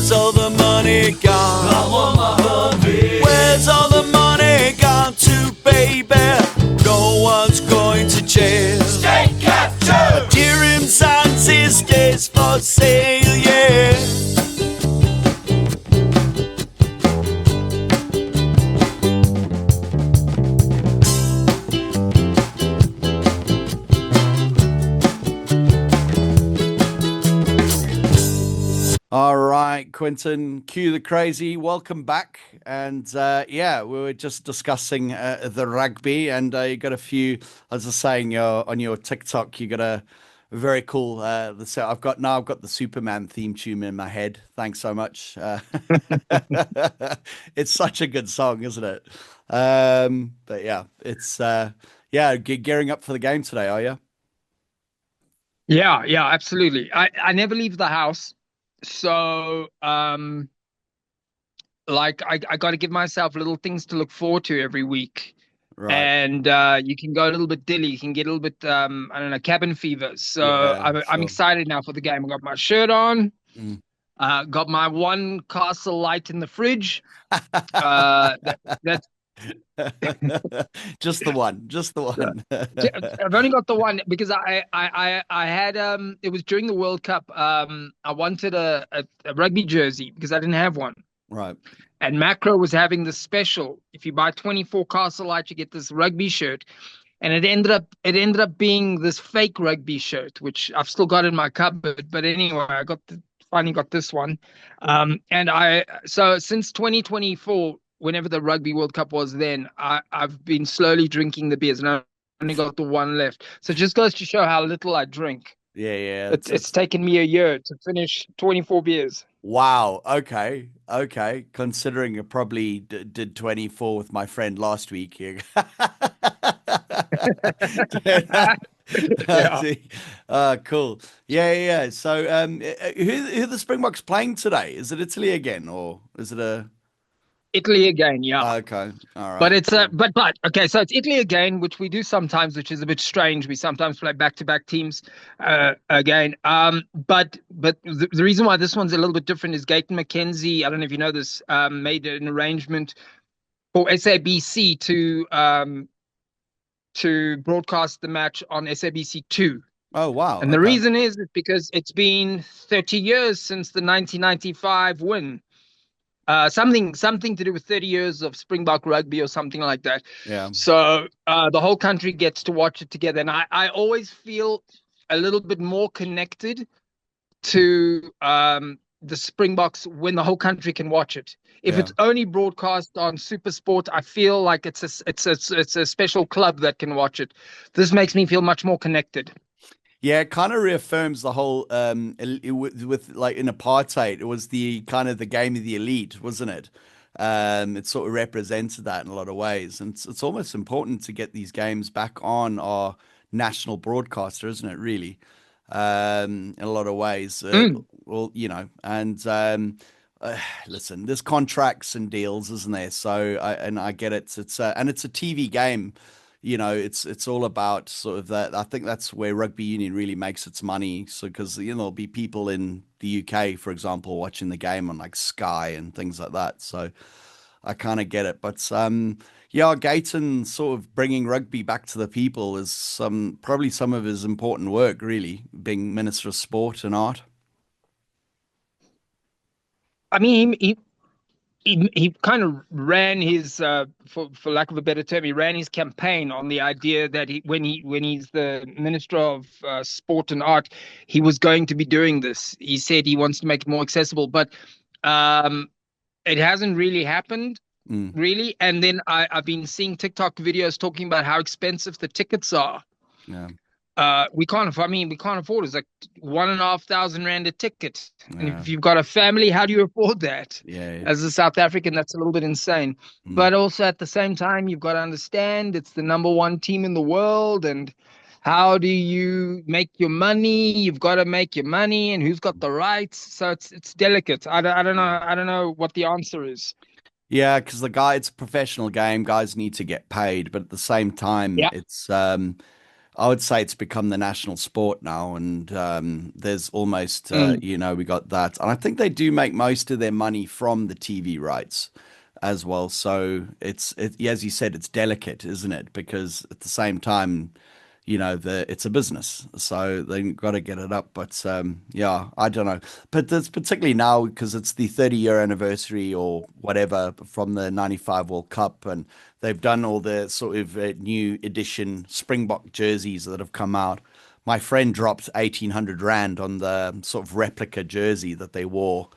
Where's all the money gone? I want my hubby. Where's all the money gone to, baby? No one's going to jail. State capture. Dirhams and sisters for sale, yeah. All right, Quintin, cue the crazy. Welcome back. And yeah, we were just discussing the rugby, and you got a few, as I was saying, on your TikTok, you got a very cool. I've got the Superman theme tune in my head. Thanks so much. It's such a good song, isn't it? But yeah, it's yeah, gearing up for the game today, are you? Yeah, absolutely. I never leave the house. So, like I got to give myself little things to look forward to every week. Right. And you can go a little bit dilly, you can get a little bit I don't know, cabin fever. So Yeah, I'm sure. excited now for the game. I got my shirt on, Mm. got my one castle light in the fridge. That's Just the one, just the yeah. one. I've only got the one because I had it was during the World Cup. I wanted a rugby jersey because I didn't have one. Right. And Macro was having this special. If you buy 24 Castle Light, you get this rugby shirt. And it ended up being this fake rugby shirt, which I've still got in my cupboard. But anyway, finally got this one. And so since 2024, whenever the Rugby World Cup was then, I've been slowly drinking the beers, and I only got the one left. So it just goes to show how little I drink. Yeah, yeah. It's taken me a year to finish 24 beers. Wow. Okay. Okay. Considering I probably did 24 with my friend last week here. Yeah. See. Cool. Yeah, yeah. So, who are the Springboks playing today? Is it Italy again, or is it a? Italy again, yeah. Okay. All But right. it's a Cool. but okay, so it's Italy again, which we do sometimes, which is a bit strange. We sometimes play back-to-back teams again. But the reason why this one's a little bit different is Gayton McKenzie, I don't know if you know this, made an arrangement for SABC to broadcast the match on SABC 2. Oh, wow. And the Okay. reason is because it's been 30 years since the 1995 win. Something to do with 30 years of Springbok rugby or something like that. Yeah. So the whole country gets to watch it together. And I always feel a little bit more connected to the Springboks when the whole country can watch it. If Yeah. it's only broadcast on Super Sport, I feel like it's a special club that can watch it. This makes me feel much more connected. Yeah, it kind of reaffirms the whole with like in apartheid, it was the kind of the game of the elite, wasn't it? It sort of represented that in a lot of ways, and it's almost important to get these games back on our national broadcaster, isn't it? Really, in a lot of ways. Mm, Well, and listen, there's contracts and deals, isn't there? So, I get it. And it's a TV game. It's all about sort of that. I think that's where rugby union really makes its money. So because there'll be people in the UK, for example, watching the game on like Sky and things like that. So I kind of get it. But yeah, Gayton sort of bringing rugby back to the people is probably some of his important work, really, being Minister of Sport and Art. I mean, he kind of ran his for lack of a better term, he ran his campaign on the idea that when he's the Minister of Sport and Art, he was going to be doing this. He said he wants to make it more accessible, but um, it hasn't really happened, Mm, really. And then I've been seeing TikTok videos talking about how expensive the tickets are. yeah, We can't afford it. It's like 1,500 rand a ticket. And yeah, if you've got a family, how do you afford that? yeah. As a South African, that's a little bit insane. Mm. But also at the same time, you've got to understand it's the number one team in the world. And how do you make your money? You've got to make your money, and who's got the rights? So it's delicate. I don't know what the answer is. Yeah, because it's a professional game. Guys need to get paid, but at the same time, Yeah. I would say it's become the national sport now, and there's almost Mm. we got that, and I think they do make most of their money from the TV rights as well. So as you said, it's delicate, isn't it? Because at the same time, it's a business, so they've got to get it up. But yeah, I don't know. But that's particularly now because it's the 30-year anniversary or whatever from the '95 World Cup, and they've done all the sort of new edition Springbok jerseys that have come out. My friend dropped 1,800 rand on the sort of replica jersey that they wore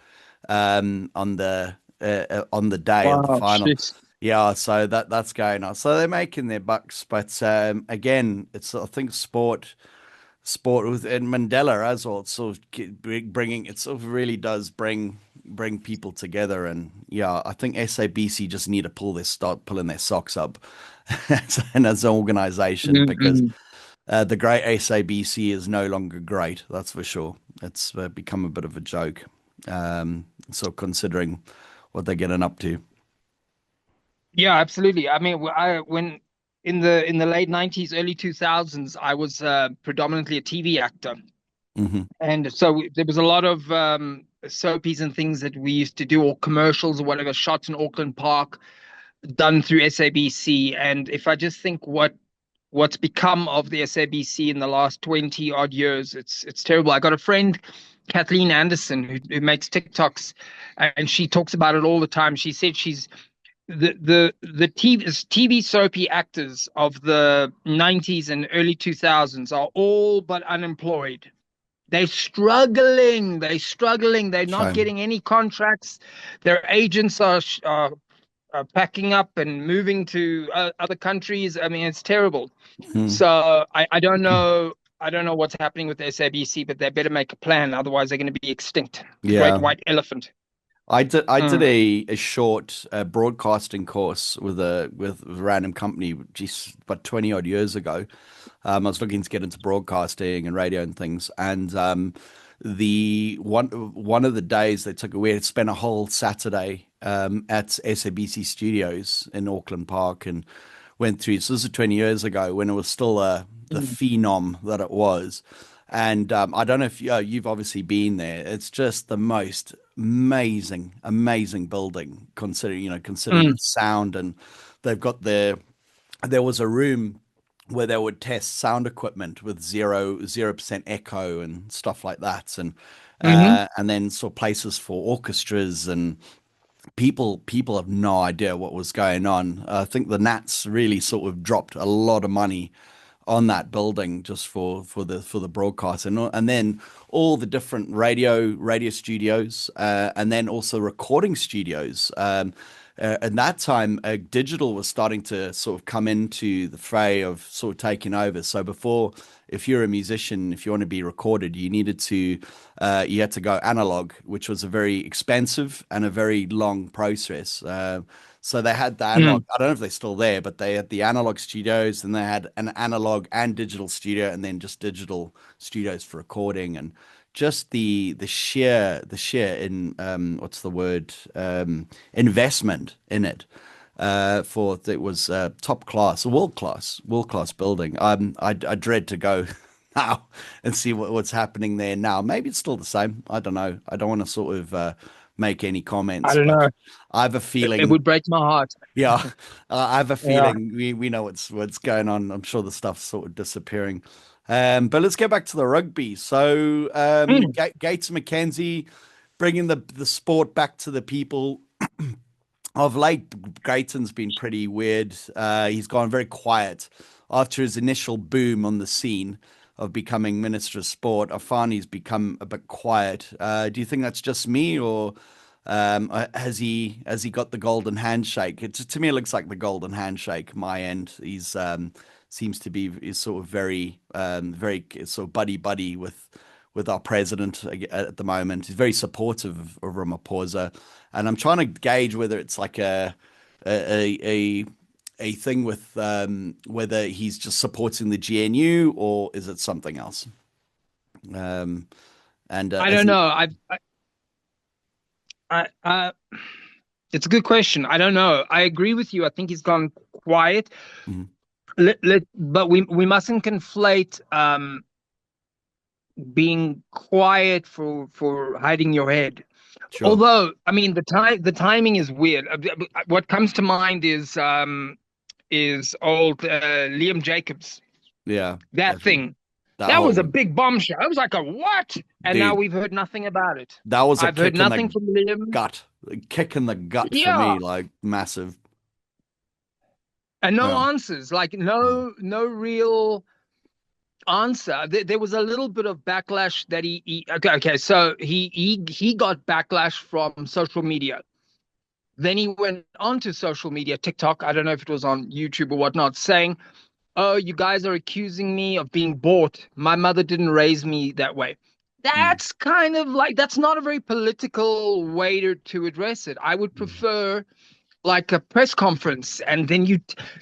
on the day of the Wow, final. shit. Yeah, so that's going on. So they're making their bucks, but again, it's I think sport with and Mandela as well. It's sort of bringing it sort of really does bring people together, and yeah, I think SABC just need to start pulling their socks up, and as an organization because Mm-mm. the great SABC is no longer great. That's for sure. It's become a bit of a joke. So considering what they're getting up to. Yeah, absolutely. I mean, when in the late 90s, early 2000s, I was predominantly a TV actor. Hmm. And so there was a lot of soapies and things that we used to do, or commercials or whatever, shot in Auckland Park, done through SABC. And if I just think what's become of the SABC in the last 20 odd years, it's terrible. I got a friend, Kathleen Anderson, who makes TikToks, and she talks about it all the time. She said she's the TV soapy actors of the 90s and early 2000s are all but unemployed. They're struggling. They're struggling. They're not Shame. getting any contracts. Their agents are packing up and moving to other countries. I mean, it's terrible. Hmm. So I don't know. I don't know what's happening with the SABC, but they better make a plan. Otherwise, they're going to be extinct. The great Yeah. white elephant. I did Mm. a short broadcasting course with a random company, just about 20 odd years ago. I was looking to get into broadcasting and radio and things, and the one of the days they took, we had spent a whole Saturday at SABC Studios in Auckland Park and went through. So this is 20 years ago when it was still the Mm. phenom that it was. And I don't know if you've obviously been there. It's just the most amazing building, considering Mm. the sound, and they've got there was a room where they would test sound equipment with 0% echo and stuff like that, Hmm. and then sort of places for orchestras, and people have no idea what was going on. I think the Nats really sort of dropped a lot of money on that building just for the broadcast, and then all the different radio studios, and then also recording studios. And that time, digital was starting to sort of come into the fray of sort of taking over. So before, if you're a musician, if you want to be recorded, you had to go analog, which was a very expensive and a very long process. So they had the analog. Mm. I don't know if they're still there, but they had the analog studios, and they had an analog and digital studio, and then just digital studios for recording, and just the sheer in what's the word, investment in it. For it was top class, world class building. I dread to go now and see what's happening there now. Maybe it's still the same. I don't know. I don't want to sort of make any I comments, don't but know. I have a It feeling. would break my heart. Yeah, I have a Yeah. feeling we know what's going on. I'm sure the stuff's sort of disappearing. But let's get back to the rugby. So, Mm. Gates McKenzie bringing the sport back to the people. Of late, Gayton's been pretty weird. He's gone very quiet after his initial boom on the scene of becoming Minister of Sport. Afani's become a bit quiet. Do you think that's just me, or has he got the golden handshake? To me, it looks like the golden handshake. My end, he's seems to be is sort of very sort of buddy with our president at the moment. He's very supportive of Ramaphosa, and I'm trying to gauge whether it's like a a, a thing with whether he's just supporting the GNU or is it something else? Um, and I as don't he, know. It's a good question. I don't know. I agree with you. I think he's gone quiet. Mhm. But we mustn't conflate being quiet for hiding your head. Sure. Although, I mean, the timing is weird. What comes to mind is old Liam Jacobs. Yeah, That definitely. thing. That That was a whole big bombshell. I was like, a what? And now dude, we've heard nothing about it. that was a I've heard kick in nothing the from Liam. gut. A kick in the gut for Yeah. me, like massive. And no Yeah. answers, like Mm. no real answer. There was a little bit of backlash that okay, so he got backlash from social media. Then he went onto social media, TikTok, I don't know if it was on YouTube or whatnot, saying, "Oh, you guys are accusing me of being bought. My mother didn't raise me that way." Mm. That's kind of like, that's not a very political way to address it. I would Mm. prefer like a press conference, and then you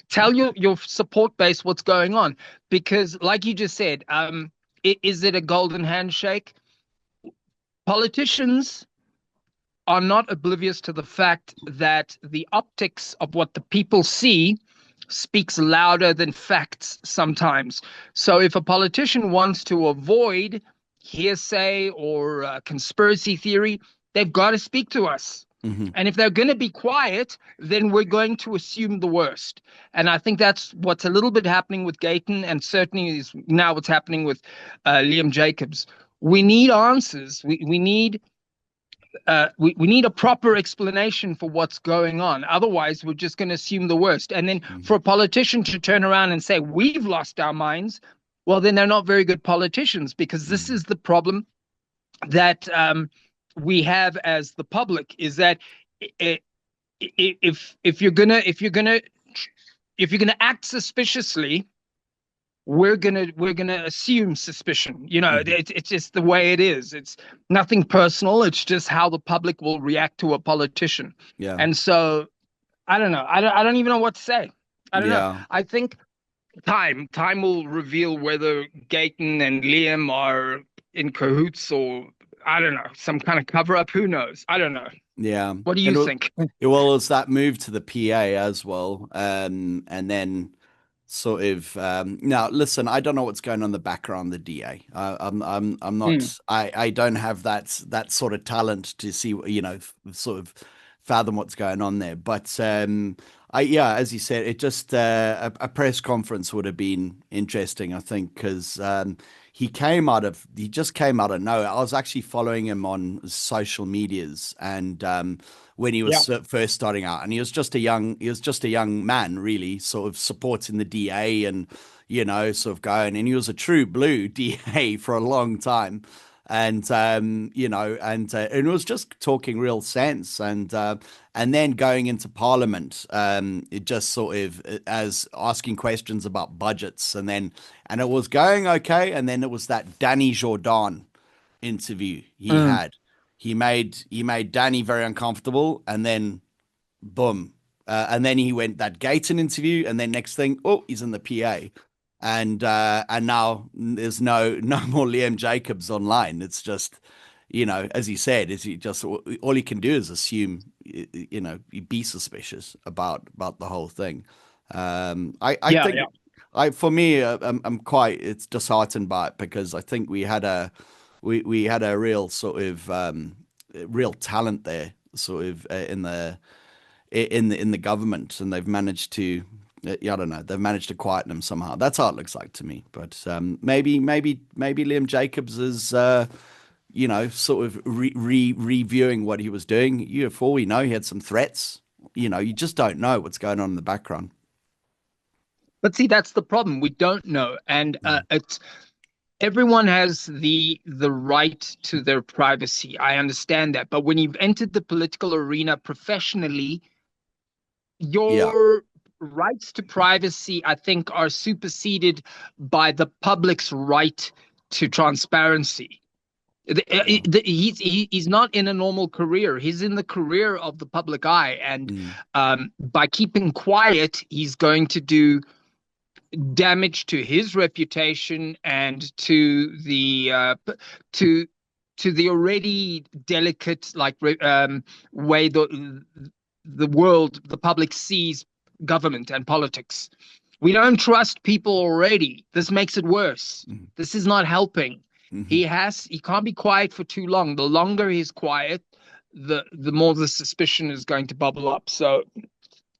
tell your support base what's going on, because like you just said, is it a golden handshake? Politicians are not oblivious to the fact that the optics of what the people see speaks louder than facts sometimes. So if a politician wants to avoid hearsay or conspiracy theory, they've got to speak to us. Mhm. And if they're going to be quiet, then we're going to assume the worst. And I think that's what's a little bit happening with Gayton, and certainly is now what's happening with Liam Jacobs. We need answers. We need a proper explanation for what's going on. Otherwise, we're just going to assume the worst. And then Mhm. for a politician to turn around and say, we've lost our minds, well, then they're not very good politicians, because this Mhm. is the problem that we have as the public, is that if you're gonna act suspiciously, we're gonna assume suspicion. Mhm. It's just the way it is. It's nothing personal. It's just how the public will react to a politician. Yeah. And so I don't know. I don't even know what to say. I don't know. Yeah. I think time will reveal whether Gayton and Liam are in cahoots, or I don't know, some kind of cover up. Who knows? I don't know. Yeah. What do you And think? well, it's that move to the PA as well. And then sort of now listen, I don't know what's going on in the background of the DA. I'm Mm, not I don't have that sort of talent to see, sort of fathom what's going on there. But I yeah, as you said, it just a press conference would have been interesting, I think, because he just came out of nowhere. I was actually following him on social medias, and when he yeah. was first starting out, and he was just a young man, really, sort of supporting the DA, and sort of going, and he was a true blue DA for a long time, and and it was just talking real sense, and then going into Parliament, it just sort of as asking questions about budgets, and it was going okay, and then it was that Danny Jordan interview he Mm. had. He made Danny very uncomfortable, and then boom, and then he went that Gayton interview, and then next thing, oh, he's in the PA, and now there's no more Liam Jacobs online. It's just, as he said, is he just all he can do is assume, be suspicious about the whole thing. I Yeah, think yeah. I for me, I'm quite it's disheartened by it, because I think we had a real sort of real talent there, sort of in the government, and they've managed to, yeah, I don't know, they've managed to quieten him somehow. That's how it looks like to me. But maybe Liam Jacobs is sort of reviewing what he was doing. For all we know, he had some threats. You just don't know what's going on in the background. But see, that's the problem. We don't know, and Mm. it's everyone has the right to their privacy. I understand that, but when you've entered the political arena professionally, Yeah. your rights to privacy, I think, are superseded by the public's right to transparency. Yeah. He's not in a normal career. He's in the career of the public eye, and Mm. by keeping quiet, he's going to do damage to his reputation and to to the already delicate way the public sees government and politics. We don't trust people already. This makes it worse. Mhm. This is not helping. Mhm. He can't be quiet for too long. The longer he's quiet, the more the suspicion is going to bubble up. So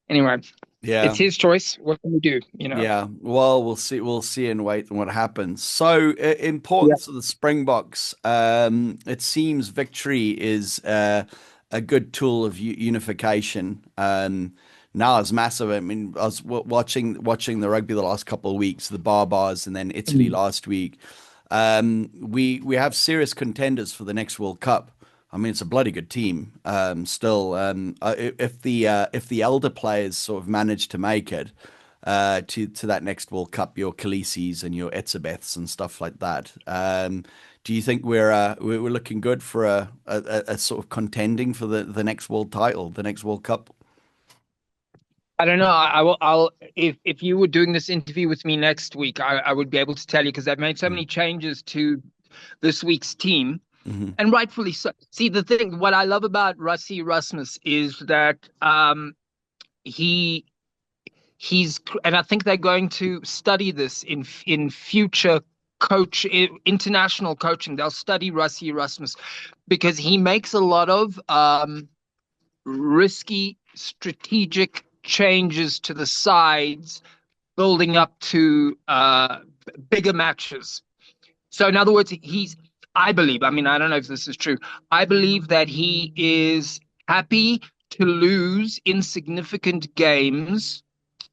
anyway, Yeah. it's his choice. What can we do? Yeah, well, we'll see. We'll see and wait and what happens. So, Yeah. importance of the Springboks. It seems victory is a good tool of unification. Now it's massive. I mean, I was watching the rugby the last couple of weeks, the Barbars, and then Italy Mm. last week. We have serious contenders for the next World Cup. I mean, it's a bloody good team. Still, if the elder players sort of manage to make it to that next World Cup, your Khaleesi's and your Etzebeths and stuff like that. Do you think we're looking good for a sort of contending for the next world title, the next World Cup? I don't know. I'll if you were doing this interview with me next week, I would be able to tell you because I've made so Mm, many changes to this week's team, mhm, and rightfully so. See, the thing, what I love about Rusty Rasmus is that he and I think they're going to study this in future international coaching. They'll study Rusty Rasmus because he makes a lot of risky strategic changes to the sides building up to bigger matches. So, in other words, I believe, I mean, I don't know if this is true, I believe that he is happy to lose insignificant games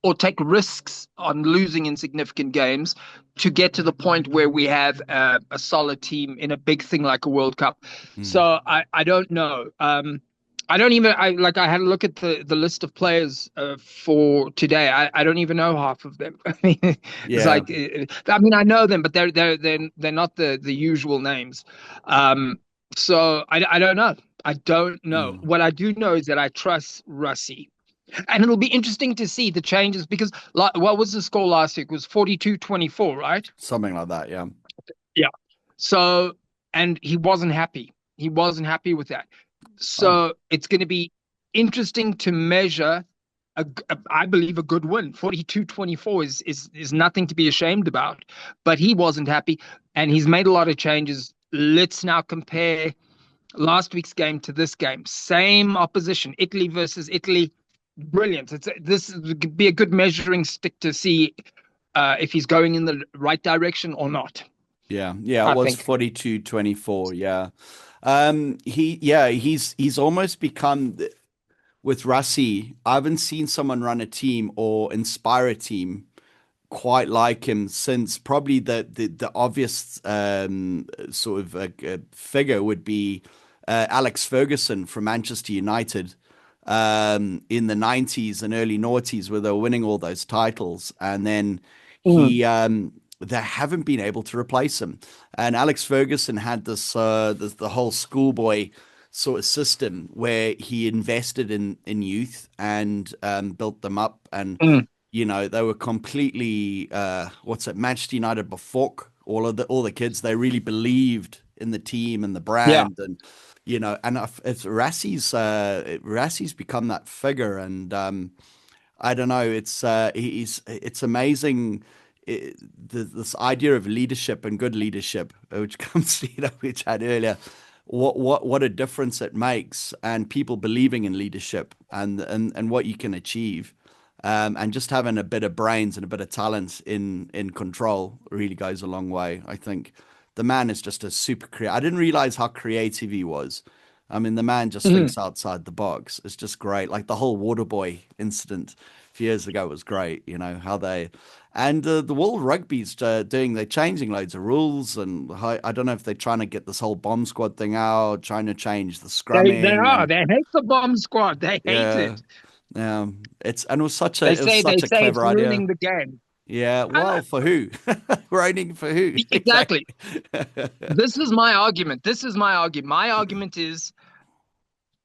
or take risks on losing insignificant games to get to the point where we have a solid team in a big thing like a World Cup. mm. So I don't know. I don't even I had a look at the list of players for today. I don't even know half of them. I mean, it's Yeah. like I mean I know them, but they're not the usual names. So I don't know. I don't know. Mm. What I do know is that I trust Russie. And it'll be interesting to see the changes because what was the score last week? It was 42-24, right? Something like that. Yeah. Yeah. So, and he wasn't happy. He wasn't happy with that. Oh, So it's going to be interesting to measure I believe a good win. 42-24 is nothing to be ashamed about. But he wasn't happy and he's made a lot of changes. Let's now compare last week's game to this game. Same opposition, Italy versus Italy. Brilliant. This would be a good measuring stick to see if he's going in the right direction or not, yeah. Yeah. It I was think. 42-24. Yeah. He's almost become with Rassi. I haven't seen someone run a team or inspire a team quite like him since probably the obvious sort of figure would be Alex Ferguson from Manchester United in the 90s and early noughties where they were winning all those titles and then Mm. he they haven't been able to replace him. And Alex Ferguson had this the whole schoolboy sort of system where he invested in youth and built them up and Mm. they were completely what's it, Manchester United before all the kids. They really believed in the team and the Yeah. brand, and and if Rassi's become that figure, and I don't know, it's amazing. This idea of leadership and good leadership, which comes, which I had earlier, what a difference it makes, and people believing in leadership and what you can achieve. And just having a bit of brains and a bit of talent in control really goes a long way. I think the man is just a super creative. I didn't realize how creative he was. I mean, the man just Mhm. thinks outside the box. It's just great. Like the whole Waterboy incident a few years ago was great. How they and the World Rugby's they're changing loads of rules, and I don't know if they're trying to get this whole bomb squad thing out, trying to change the They scrumming, are. and They hate the bomb squad. They hate yeah. it. It was such They a it was say they such a say it's clever idea. ruining the game. Yeah, Uh, well, for who? Writing for who? exactly. Exactly. This is my argument. This is my argument. My argument is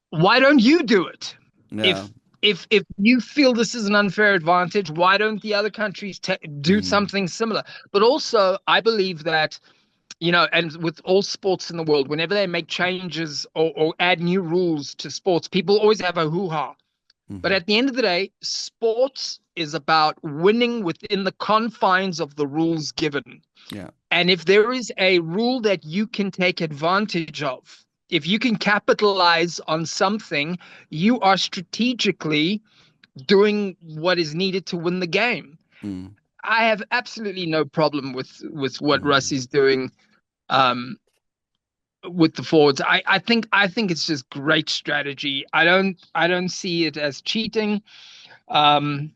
why don't you do it? Yeah. If you feel this is an unfair advantage, why don't the other countries do Mm, something similar? But also, I believe that and with all sports in the world, whenever they make changes or add new rules to sports, people always have a hoo ha. But Hmm. at the end of the day, sports is about winning within the confines of the rules given. Yeah. And if there is a rule that you can take advantage of, if you can capitalize on something, you are strategically doing what is needed to win the game. Mm. I have absolutely no problem with what Russ Mm. is doing um, with the forwards. I think it's just great strategy. I don't see it as cheating. Um,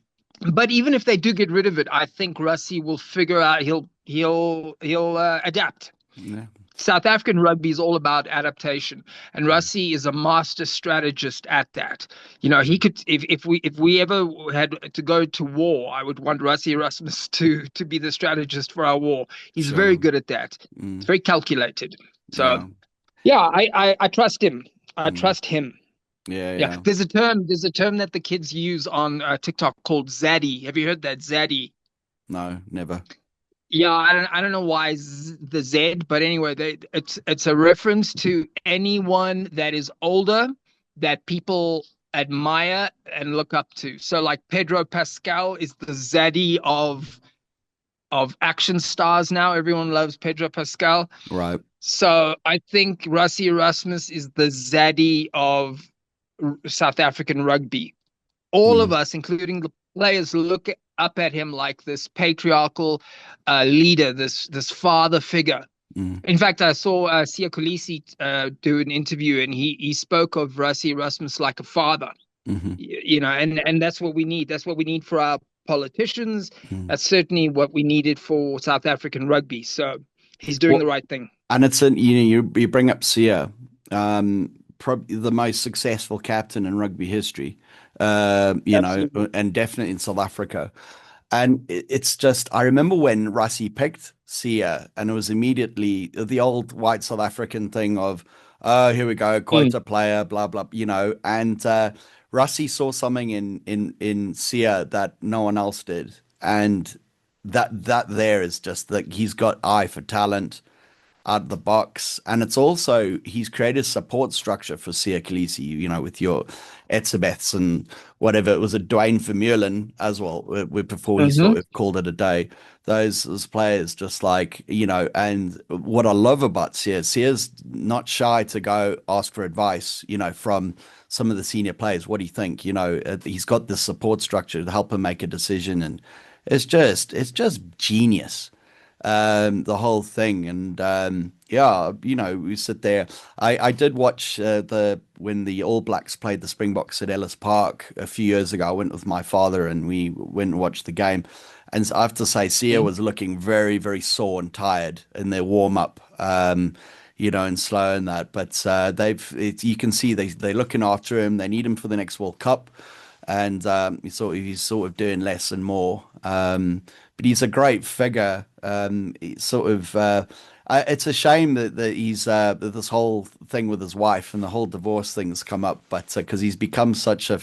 but even if they do get rid of it, I think Russie will figure out he'll adapt. Yeah. South African rugby is all about adaptation, and Russie is a master strategist at that. You know, he could if we ever had to go to war, I would want Russie Erasmus to be the strategist for our war. He's very Sure. good at that. It's Mm. very calculated. So Yeah. yeah, I trust him. I Mm. trust him. Yeah. Yeah, Yeah. there's a term that the kids use on TikTok called zaddy. Have you heard that zaddy? No, never. Yeah, I don't know why the Z, but anyway, it's a reference to anyone that is older that people admire and look up to. So like Pedro Pascal is the zaddy of action stars now. Everyone loves Pedro Pascal. Right. So I think Rassie Erasmus is the zaddy of South African rugby. All of Mm. us, including the players, look up at him like this patriarchal leader, this father figure. Mm. In fact, I saw Sia Kolisi do an interview, and he spoke of Rassie Erasmus like a father. Hmm. And that's what we need. That's what we need for our politicians. Mm. That's certainly what we needed for South African rugby. So he's doing the Well, right thing. and it's in, you bring up Sia, probably the most successful captain in rugby history, Absolutely. and definitely in South Africa. And it's just, I remember when Rassie picked Sia, and it was immediately the old white South African thing of, oh, here we go, Mm. quota player, blah blah, and Rassie saw something in Sia that no one else did, and that there is just that he's got eye for talent out of the box. And it's also, he's created support structure for Sia Khaleesi, with your Etzebeths and whatever. It was a Dwayne Vermeulen as well, before he Hmm. sort of called it a day. Those players just like, and what I love about Sia's not shy to go ask for advice, from some of the senior players. What do you think? He's got this support structure to help him make a decision. And it's just genius, the whole thing. And yeah, we sit there. I did watch the when the All Blacks played the Springboks at Ellis Park a few years ago. I went with my father and we went and watched the game. And so I have to say, Sia was looking very, very sore and tired in their warm up. And slow and that, but you can see they're looking after him. They need him for the next World Cup, and he's sort of doing less and more. But he's a great figure. It's a shame that he's that this whole thing with his wife and the whole divorce thing's come up, but because he's become such a.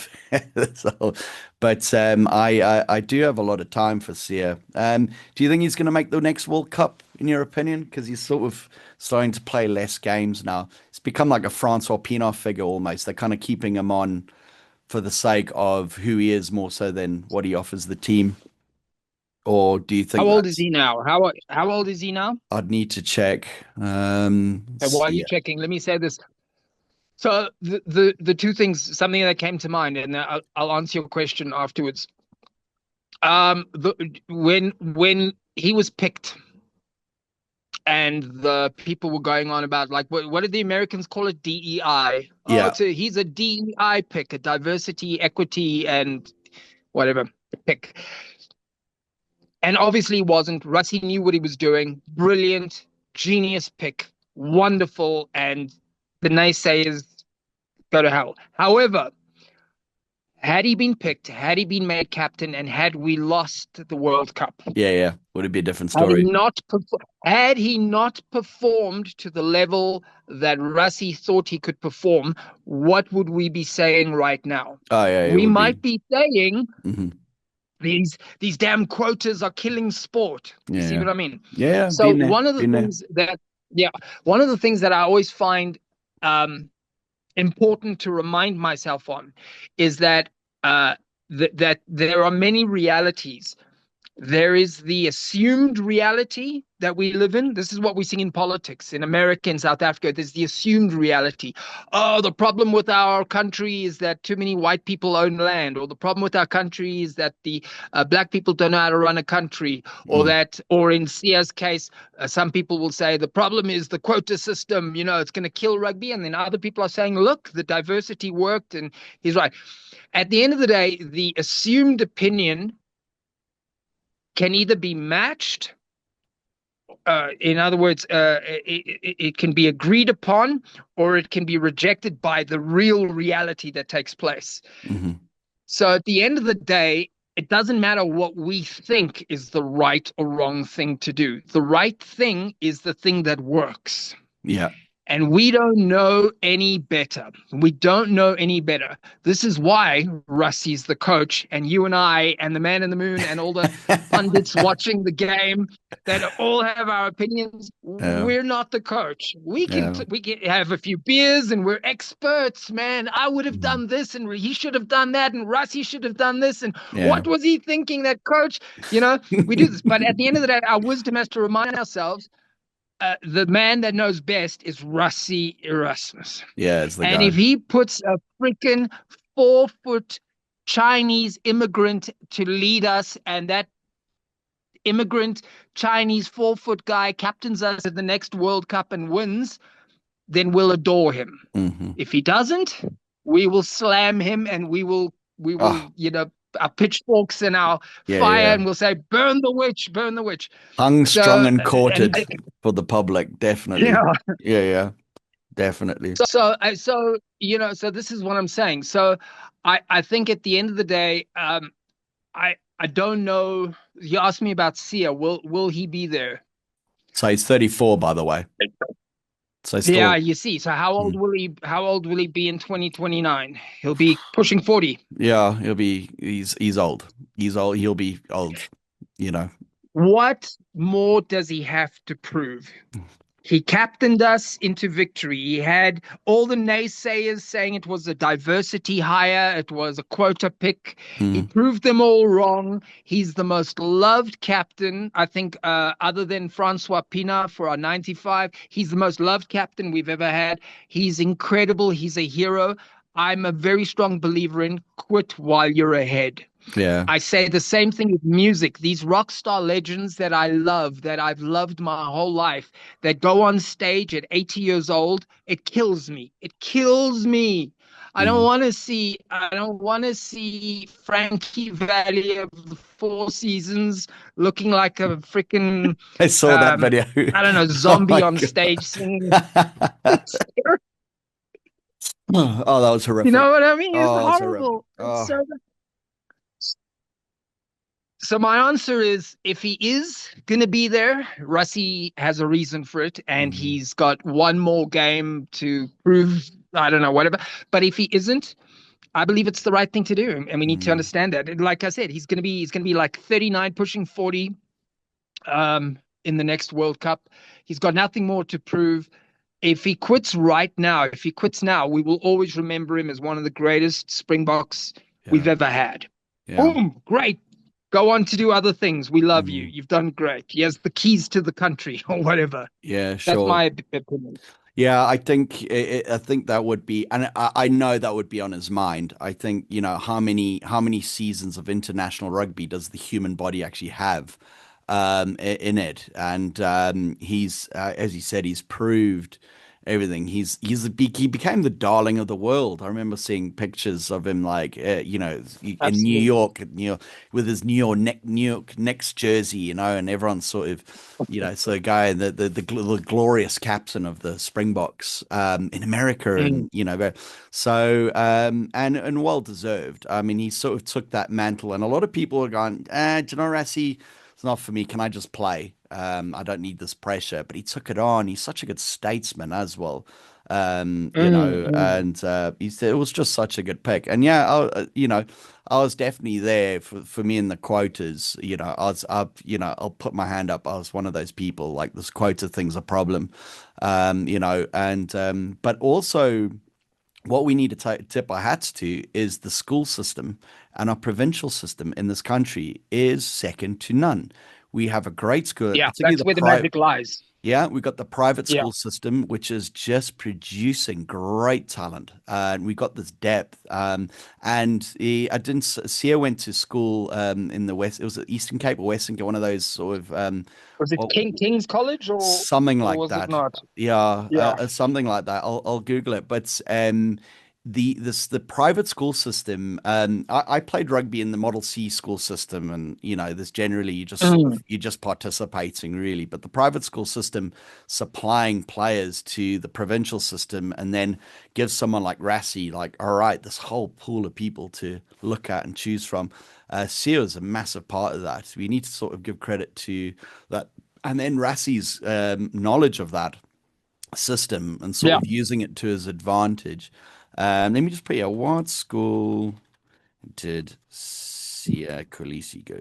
so, but I do have a lot of time for Sia. Do you think he's going to make the next World Cup, in your opinion? Because he's sort of starting to play less games now. It's become like a Francois Pienaar figure almost. They're kind of keeping him on for the sake of who he is more so than what he offers the team. Or do you How think old is that's, he now? How old is he now? I'd need to check. And while Yeah, you're checking, let me say this. So the two things, something that came to mind, and I'll answer your question afterwards. When he was picked, and the people were going on about like what did the Americans call it? DEI. Oh, yeah, he's a DEI pick, a diversity, equity, and whatever pick. And obviously, he wasn't. Rusty knew what he was doing. Brilliant, genius pick, wonderful, and the naysayers go to hell. However, had he been picked, had he been made captain, and had we lost the World Cup, yeah, yeah. Would it be a different had he story? not had he not performed to the level that Rusty thought he could perform, what would we be saying right now? Oh, yeah, it We would be. might be saying Hmm. these damn quotas are killing sport. You Yeah, see yeah, what I mean? yeah. So Been there, been there. one of the things that I always find um, important to remind myself on is that uh, that there are many realities. There is the assumed reality that we live in. This is what we see in politics in America and South Africa. There's the assumed reality. Oh, the problem with our country is that too many white people own land, or the problem with our country is that the black people don't know how to run a country, or Mm, that, or in Sia's case, some people will say the problem is the quota system. It's going to kill rugby, and then other people are saying, look, the diversity worked, and he's right. At the end of the day, the assumed opinion can either be matched. In other words, it can be agreed upon, or it can be rejected by the real reality that takes place. hmm. So at the end of the day, it doesn't matter what we think is the right or wrong thing to do. The right thing is the thing that works. Yeah. And we don't know any better. We don't know any better. This is why Russie's the coach, and you and I, and the man in the moon, and all the pundits watching the game that all have our opinions. Yeah. We're not the coach. We can Yeah. we can have a few beers, and we're experts, man. I would have Mhm. done this, and he should have done that, and Russie should have done this, and Yeah. what was he thinking? That coach, we do this. But at the end of the day, our wisdom has to remind ourselves the man that knows best is Russie Erasmus. Yeah, it's the And guy. if he puts a freaking 4 foot Chinese immigrant to lead us, and that immigrant Chinese 4 foot guy captains us at the next World Cup and wins, then we'll adore him. Hmm. If he doesn't, we will slam him, and we will, Oh, our pitchforks and our yeah, fire, yeah. and we'll say, burn the witch, burn the witch. Hung, strung, So, and and quartered for the public, definitely. yeah. Yeah, yeah, definitely. So this is what I'm saying. So I think at the end of the day, I don't know. You asked me about Sia. Will he be there? So he's 34, by the way. So Yeah, still, you see. So how old mm, will he? How old will he be in 2029? He'll be pushing 40. yeah, he's old. He's old. He'll be old, you know. What more does he have to prove? He captained us into victory. He had all the naysayers saying it was a diversity hire, it was a quota pick. He Mm, proved them all wrong. He's the most loved captain, I think, other than Francois Pina for our 95. He's the most loved captain we've ever had. He's incredible. He's a hero. I'm a very strong believer in quit while you're ahead. yeah, I say the same thing with music. These rock star legends that I love, that I've loved my whole life, that go on stage at 80 years old, it kills me. It kills me. mm. I don't want to see Frankie Valli of the Four Seasons looking like a freaking I saw that um video. I don't know, Oh zombie my on God. stage singing. Oh, that was You horrific. know what I mean? It's Oh, it's horrific. horrible. It's Oh, so my answer is, if he is going to be there, Russie has a reason for it, and mhm, he's got one more game to prove, I don't know, whatever. But if he isn't, I believe it's the right thing to do, and we need to mm, understand that. And like I said, he's going to be like 39 pushing 40 in the next World Cup. He's got nothing more to prove. If he quits right now, if he quits now, we will always remember him as one of the greatest Springboks we've yeah, ever had. yeah, Boom, great. Go on to do other things. We love you. mhm, You've done great. He has the keys to the country or whatever. yeah, That's sure. my opinion. Yeah, I think that would be, and I know that would be on his mind. I think, how many seasons of international rugby does the human body actually have, in it? And he's, as you said, he's proved everything. He became the darling of the world. I remember seeing pictures of him, like, in New Absolutely. York, with his New York Knicks jersey, and everyone's sort of, so the guy, the glorious captain of the Springboks, in America, Mm. and so, and well deserved. I mean, he sort of took that mantle, and a lot of people are going, do you know, Rassi, it's not for me. Can I just play? I don't need this pressure. But he took it on. He's such a good statesman as well. Mm. And it was just such a good pick. And yeah, I was definitely there for me in the quotas. I'll put my hand up. I was one of those people, like, this quota thing's a problem. And but also what we need to tip our hats to is the school system, and our provincial system in this country is second to none. We have a great school, Yeah, particularly that's the where the private. magic lies. Yeah, we've got the private Yeah. school system, which is just producing great talent. And we got this depth. I didn't, Sia went to school in the West, it was at Eastern Cape or Western Cape, one of those sort of, Was it well, King's College something or like was it that. not? Yeah, Yeah. something like that. I'll Google it. But the private school system. I played rugby in the Model C school system, and this generally Mm, you're just participating really. But the private school system supplying players to the provincial system, and then gives someone like Rassie like, all right, this whole pool of people to look at and choose from. SEO is a massive part of that. We need to sort of give credit to that, and then Rassie's knowledge of that system and sort yeah. of using it to his advantage. Let me just put here, what school did Sia Kolisi go?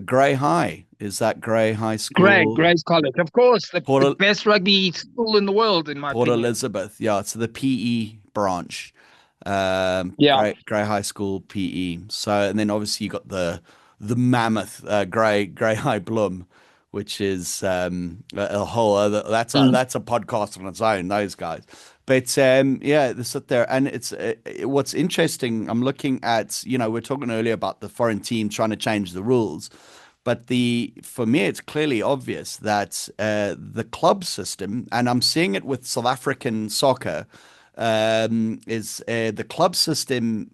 Grey High. Is that Grey High School? Gray's College. Of course, the Port, best rugby school in the world, in my Port opinion. Elizabeth. Yeah, so the PE branch. Yeah. Grey High School PE. So, and then obviously you got the mammoth Grey High Bloom, which is a whole other. Mm, That's a podcast on its own. Those guys, but yeah, they sit there, and it's what's interesting. I'm looking at, we're talking earlier about the foreign team trying to change the rules. But for me, it's clearly obvious that the club system, and I'm seeing it with South African soccer, is the club system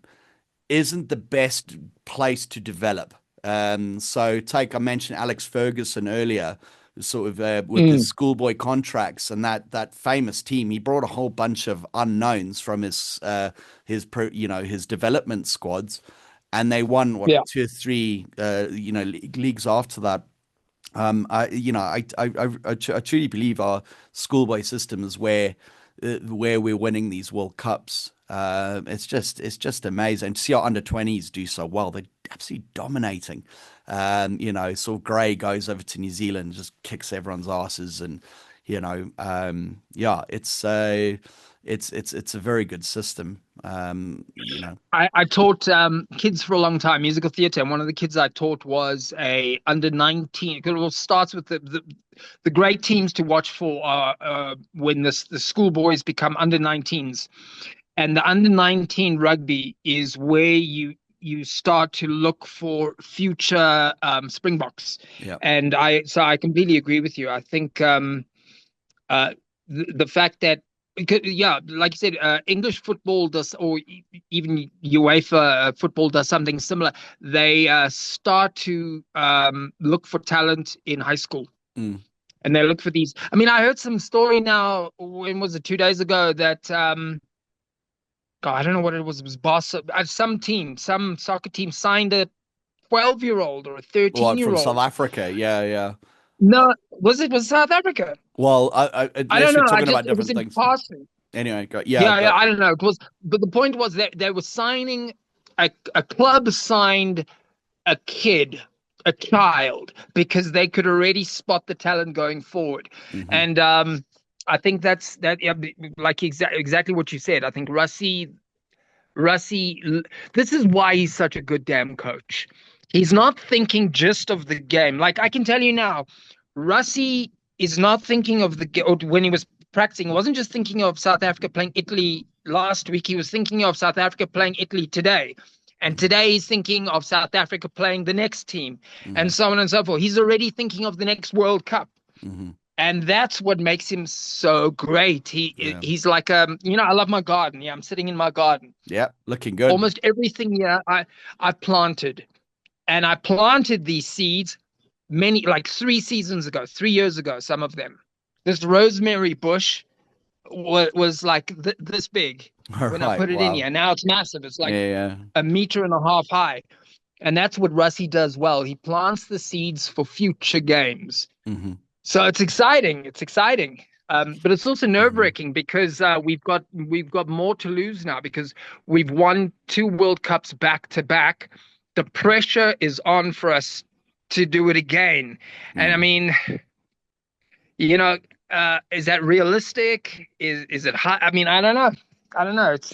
isn't the best place to develop. So I mentioned Alex Ferguson earlier, sort of with his mm, schoolboy contracts and that famous team. He brought a whole bunch of unknowns from his development squads, and they won what yeah. two or three leagues after that. I truly believe our schoolboy system is where we're winning these World Cups. It's just amazing to see our under 20s do so well. They're absolutely dominating. So Gray goes over to New Zealand, just kicks everyone's asses, and yeah, it's a very good system. I taught kids for a long time musical theatre, and one of the kids I taught was a under 19. It all starts with the great teams to watch for when the schoolboys become under 19s, and the under 19 rugby is where you start to look for future Springboks. Yeah, And I completely agree with you. I think uh, the fact that because, yeah, like you said, English football does, or even UEFA football does something similar. They start to look for talent in high school, mm. and they look for these. I mean, I heard some story now. When was it? 2 days ago that God, I don't know what it was. It was boss. Some team, some soccer team signed a 12-year-old or a 13 What, year from South old. Africa? Yeah, yeah. No, was South Africa? Well, I unless don't you're know. talking about It was different in things. passing. Anyway, Yeah, yeah, I don't know. It was, but the point was that they were signing a club signed a kid, a child, because they could already spot the talent going forward. hmm And I think that's that. Yeah, like exactly what you said. I think Russie, this is why he's such a good damn coach. He's not thinking just of the game. Like I can tell you now, Russie is not thinking of when he was practicing. He wasn't just thinking of South Africa playing Italy last week. He was thinking of South Africa playing Italy today. And today he's thinking of South Africa playing the next team, hmm and so on and so forth. He's already thinking of the next World Cup. hmm And that's what makes him so great. Yeah. He's like I love my garden. Yeah, I'm sitting in my garden. Yeah. Looking good. Almost everything here I planted, and I planted these seeds many like 3 seasons ago, 3 years ago, some of them. This rosemary bush was like this big All when I right. put it in Wow. here. Now it's massive. It's like Yeah. Yeah. a meter and a half high. And that's what Russie does well. He plants the seeds for future games. hmm So it's exciting. It's exciting. But it's also hmm nerve-wracking because we've got more to lose now because we've won 2 World Cups back to back. The pressure is on for us to do it again. And I mm mean, you know, Is that realistic? Is it high? I mean, I don't know. I don't know. It's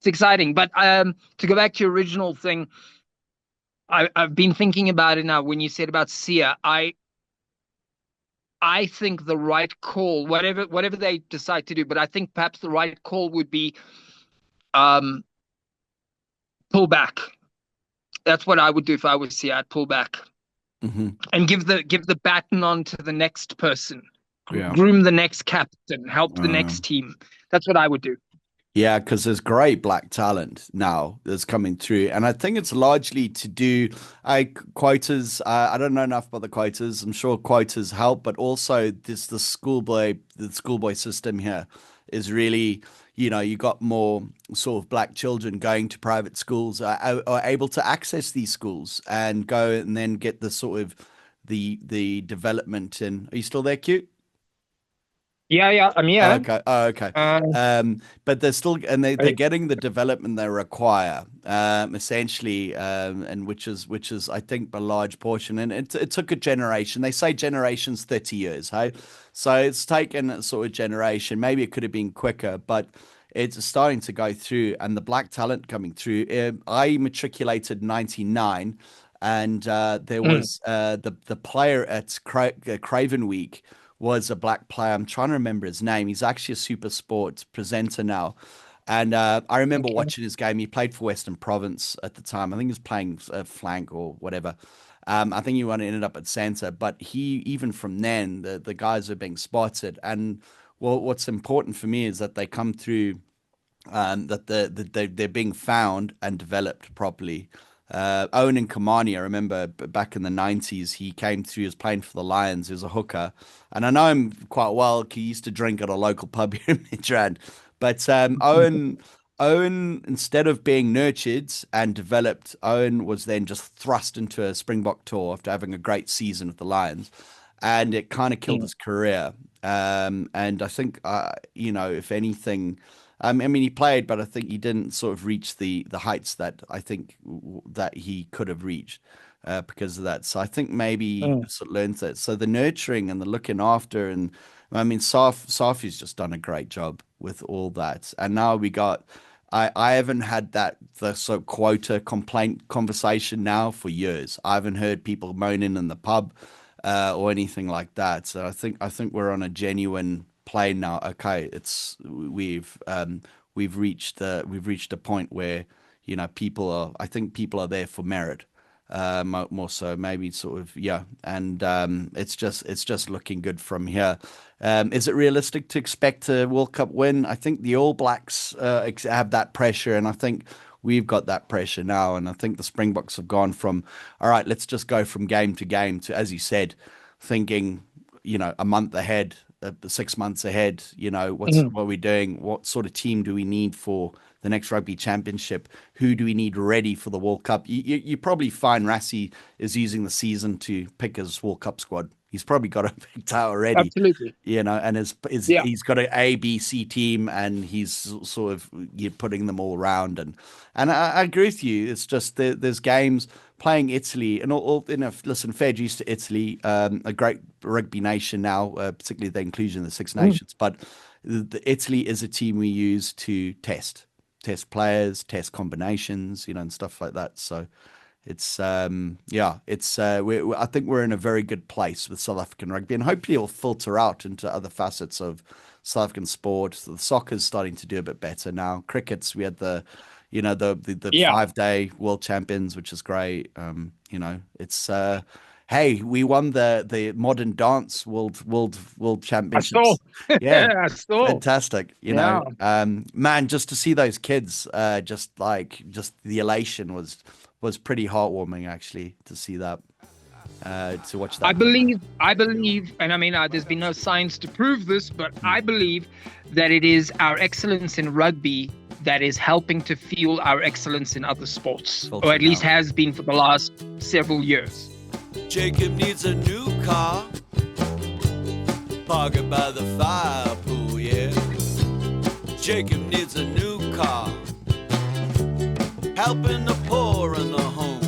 exciting. But to go back to your original thing, I've been thinking about it now. When you said about Sia, I think the right call, whatever they decide to do, but I think perhaps the right call would be um, pull back. That's what I would do if I was Sia. I'd pull back and give the baton on to the next person, Yeah. groom the next captain, help the next team. That's what I would do. Yeah, because there's great black talent now that's coming through, and I think it's largely to do quotas. I don't know enough about the quotas. I'm sure quotas help, but also the schoolboy system here is really, you got more sort of black children going to private schools, are able to access these schools and go and then get the sort of the development in. Are you still there, Q? Yeah, I'm Oh, here. okay. Oh, okay. But they're still, and they're getting the development they require, essentially, and which is I think a large portion. And it took a generation. They say generation's 30 years, hey? So it's taken a sort of generation. Maybe it could have been quicker, but it's starting to go through, and the black talent coming through. I matriculated 99, and there was the player at Craven Week was a black player. I'm trying to remember his name. He's actually a super sports presenter now. And I remember Okay. watching his game. He played for Western Province at the time. I think he was playing flank or whatever. I think he ended up at center. But even from then, the guys are being spotted. And what's important for me is that they come through, that they're being found and developed properly. Owen and Kamani, I remember back in the 90s, he came through, he was playing for the Lions, he was a hooker. And I know him quite well. He used to drink at a local pub here in Midrand. But Owen, instead of being nurtured and developed, Owen was then just thrust into a Springbok tour after having a great season with the Lions. And it kind of killed his career. And I think, if anything, I mean, he played, but I think he didn't sort of reach the heights that I think that he could have reached because of that. So I think maybe he sort of learned that. So the nurturing and the looking after, and I mean, Safi's just done a great job with all that. And now we got. I haven't had the sort of quota complaint conversation now for years. I haven't heard people moaning in the pub or anything like that. So I think we're on a genuine plane now. Okay, we've reached a point where people are. I think people are there for merit. More so, maybe sort of, yeah, and it's just looking good from here. Is it realistic to expect a World Cup win? I think the All Blacks have that pressure, and I think we've got that pressure now. And I think the Springboks have gone from, all right, let's just go from game to game to, as you said, thinking, a month ahead, 6 months ahead. What are we doing? What sort of team do we need for the next rugby championship? Who do we need ready for the World Cup? You probably find Rassie is using the season to pick his World Cup squad. He's probably got it picked out already, Absolutely. and Yeah. he's got an A, B, C team, and he's sort of putting them all around. And I agree with you. It's just there's games playing Italy, and listen, fair dues to Italy, a great rugby nation now, particularly the inclusion of the Six Nations. But Italy is a team we use to test players, test combinations, and stuff like that. So it's I think we're in a very good place with South African rugby, and hopefully it'll filter out into other facets of South African sport. The soccer's starting to do a bit better now. Crickets, we had the Yeah. 5-day world champions, which is great. It's hey, we won the modern dance world I saw. championships. Yeah, I saw. fantastic. Yeah. Man, just to see those kids, just the elation was pretty heartwarming actually to see that, to watch that. I believe, and I mean, there's been no science to prove this, but I believe that it is our excellence in rugby that is helping to fuel our excellence in other sports, or at least has been for the last several years. Jacob needs a new car, park it by the fire pool, yeah. Jacob needs a new car, helping the poor and the homeless.